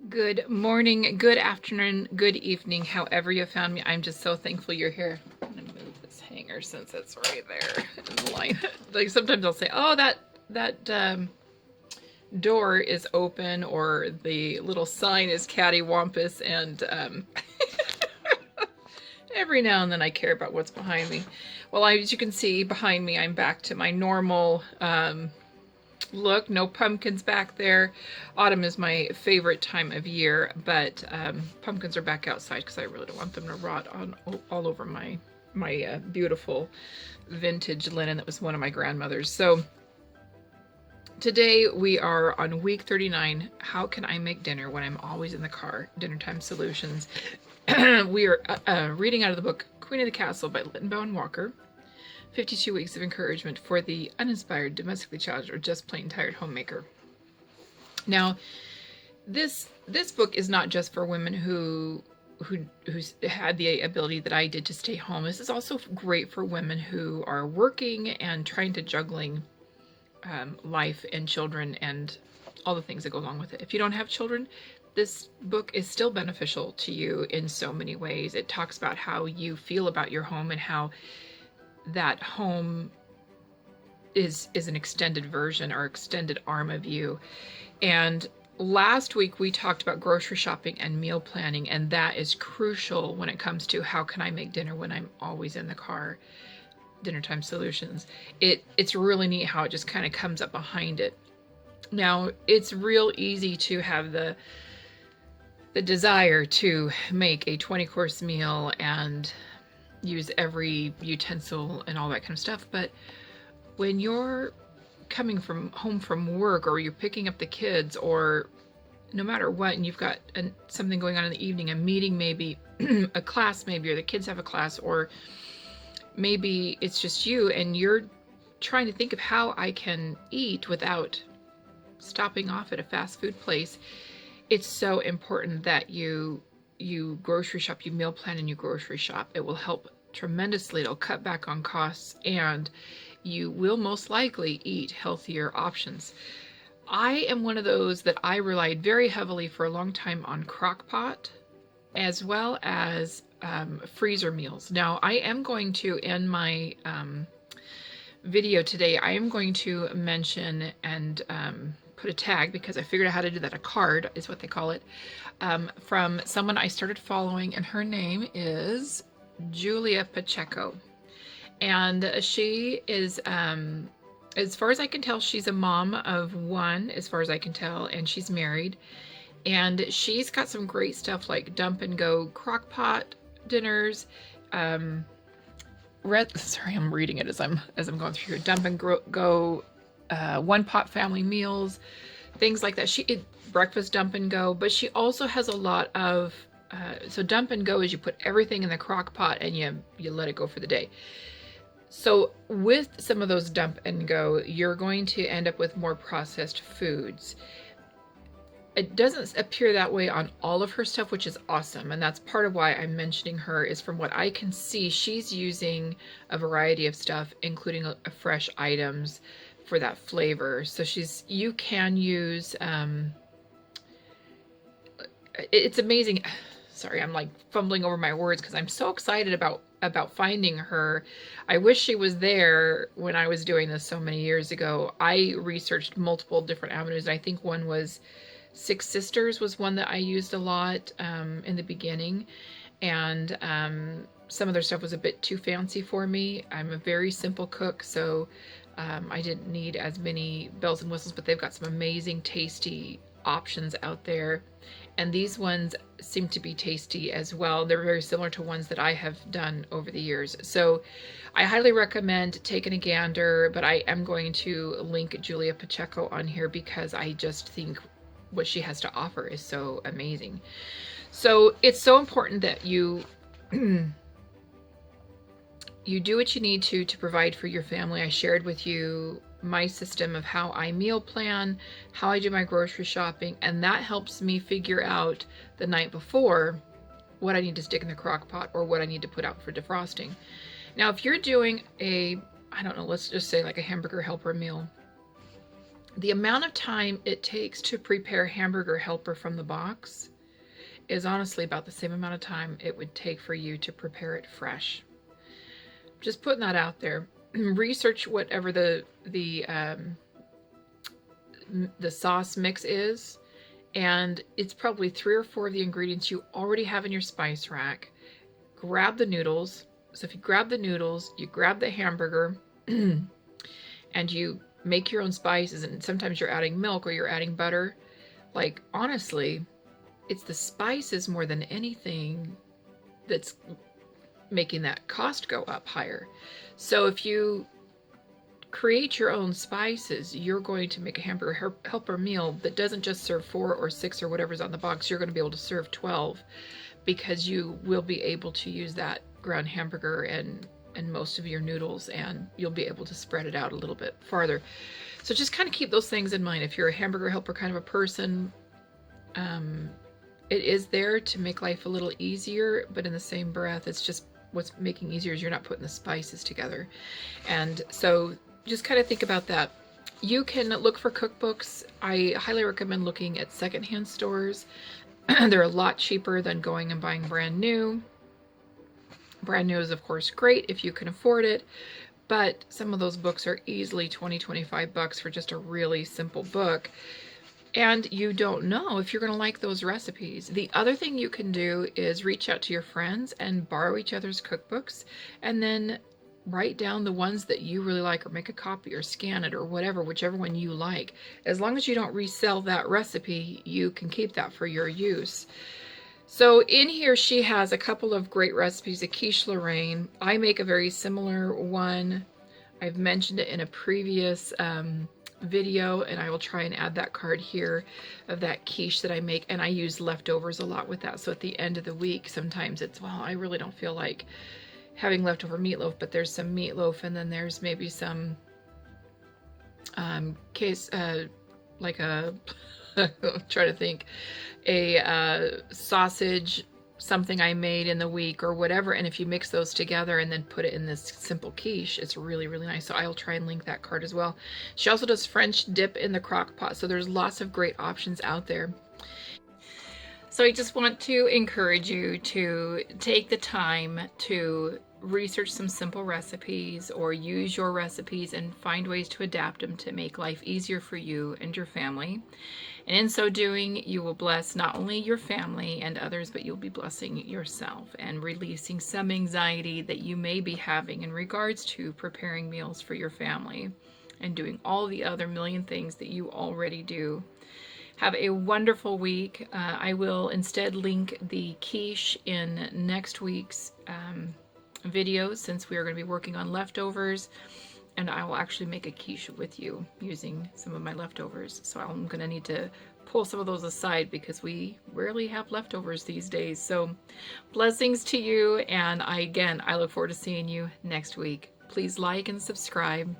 Good morning, good afternoon, good evening, however you found me. I'm just so thankful you're here. I'm gonna move this hanger since it's right there in the line. Like sometimes I'll say, "Oh, that door is open," or the little sign is cattywampus, and every now and then I care about what's behind me. Well, as you can see behind me, I'm back to my normal look. No pumpkins back there. Autumn is my favorite time of year, but pumpkins are back outside because I really don't want them to rot on all over my beautiful vintage linen that was one of my grandmother's. So today we are on week 39. How can I make dinner when I'm always in the car? Dinner time solutions. We are reading out of the book Queen of the Castle by Lytton Walker. 52 Weeks of Encouragement for the Uninspired, Domestically Challenged, or Just Plain Tired Homemaker. Now, this book is not just for women who had the ability that I did to stay home. This is also great for women who are working and trying to juggling life and children and all the things that go along with it. If you don't have children, this book is still beneficial to you in so many ways. It talks about how you feel about your home and how that home is an extended version or extended arm of you. And last week we talked about grocery shopping and meal planning, and that is crucial when it comes to how can I make dinner when I'm always in the car. Dinner time solutions. It's really neat how it just kind of comes up behind it. Now, it's real easy to have the desire to make a 20-course meal and use every utensil and all that kind of stuff, but when you're coming home from work, or you're picking up the kids, or no matter what, and you've got something going on in the evening, a meeting maybe, a class maybe, or the kids have a class, or maybe it's just you and you're trying to think of how I can eat without stopping off at a fast food place, it's so important that you grocery shop, you meal plan, and you grocery shop. It will help tremendously. It'll cut back on costs, and you will most likely eat healthier options. I am one of those that I relied very heavily for a long time on crock pot, as well as freezer meals. Now, I am going to, in my video today, I am going to mention and put a tag, because I figured out how to do that. A card is what they call it, from someone I started following, and her name is Julia Pacheco. And she is, as far as I can tell, she's a mom of one, as far as I can tell, and she's married. And she's got some great stuff like dump and go crock pot dinners, I'm reading it as I'm going through here. Dump and go one pot family meals, things like that. Breakfast dump and go, but she also has a lot of so dump and go is you put everything in the crock pot and you let it go for the day. So with some of those dump and go, you're going to end up with more processed foods. It doesn't appear that way on all of her stuff, which is awesome. And that's part of why I'm mentioning her, is from what I can see, she's using a variety of stuff, including fresh items for that flavor. So you can use, it's amazing. Sorry, I'm like fumbling over my words because I'm so excited about finding her. I wish she was there when I was doing this so many years ago. I researched multiple different avenues. I think one was Six Sisters was one that I used a lot in the beginning, and some of their stuff was a bit too fancy for me. I'm a very simple cook, so I didn't need as many bells and whistles, but they've got some amazing, tasty options out there. And these ones seem to be tasty as well. They're very similar to ones that I have done over the years. So I highly recommend taking a gander, but I am going to link Julia Pacheco on here because I just think what she has to offer is so amazing. So it's so important that you you do what you need to provide for your family. I shared with you my system of how I meal plan, how I do my grocery shopping, and that helps me figure out the night before what I need to stick in the crock pot or what I need to put out for defrosting. Now, if you're doing I don't know, let's just say like a hamburger helper meal, The amount of time it takes to prepare hamburger helper from the box is honestly about the same amount of time it would take for you to prepare it fresh. Just putting that out there. Research whatever the sauce mix is, and it's probably 3 or 4 of the ingredients you already have in your spice rack. Grab the noodles. So if you grab the noodles, you grab the hamburger, and you make your own spices, and sometimes you're adding milk or you're adding butter. Like, honestly, it's the spices more than anything that's making that cost go up higher. So if you create your own spices, you're going to make a hamburger helper meal that doesn't just serve 4 or 6 or whatever's on the box. You're going to be able to serve 12, because you will be able to use that ground hamburger and most of your noodles, and you'll be able to spread it out a little bit farther. So just kind of keep those things in mind. If you're a hamburger helper kind of a person, it is there to make life a little easier, but in the same breath, it's just what's making easier is you're not putting the spices together. And so just kind of think about that. You can look for cookbooks. I highly recommend looking at secondhand stores. They're a lot cheaper than going and buying brand new. Brand new is, of course, great if you can afford it, but some of those books are easily $20-25 for just a really simple book. And you don't know if you're going to like those recipes. The other thing you can do is reach out to your friends and borrow each other's cookbooks, and then write down the ones that you really like, or make a copy or scan it or whatever, whichever one you like. As long as you don't resell that recipe, you can keep that for your use. So in here she has a couple of great recipes. A quiche Lorraine. I make a very similar one. I've mentioned it in a previous video, and I will try and add that card here of that quiche that I make, and I use leftovers a lot with that. So at the end of the week, sometimes it's, well, I really don't feel like having leftover meatloaf, but there's some meatloaf, and then there's maybe some like a I'm trying to think, a sausage something I made in the week or whatever, and if you mix those together and then put it in this simple quiche, it's really, really nice. So I'll try and link that card as well. She also does French dip in the crock pot, so there's lots of great options out there. So I just want to encourage you to take the time to research some simple recipes, or use your recipes and find ways to adapt them to make life easier for you and your family. And in so doing, you will bless not only your family and others, but you'll be blessing yourself and releasing some anxiety that you may be having in regards to preparing meals for your family and doing all the other million things that you already do. Have a wonderful week. I will instead link the quiche in next week's videos, since we are going to be working on leftovers, and I will actually make a quiche with you using some of my leftovers. So I'm going to need to pull some of those aside because we rarely have leftovers these days. So blessings to you, and I look forward to seeing you next week. Please like and subscribe.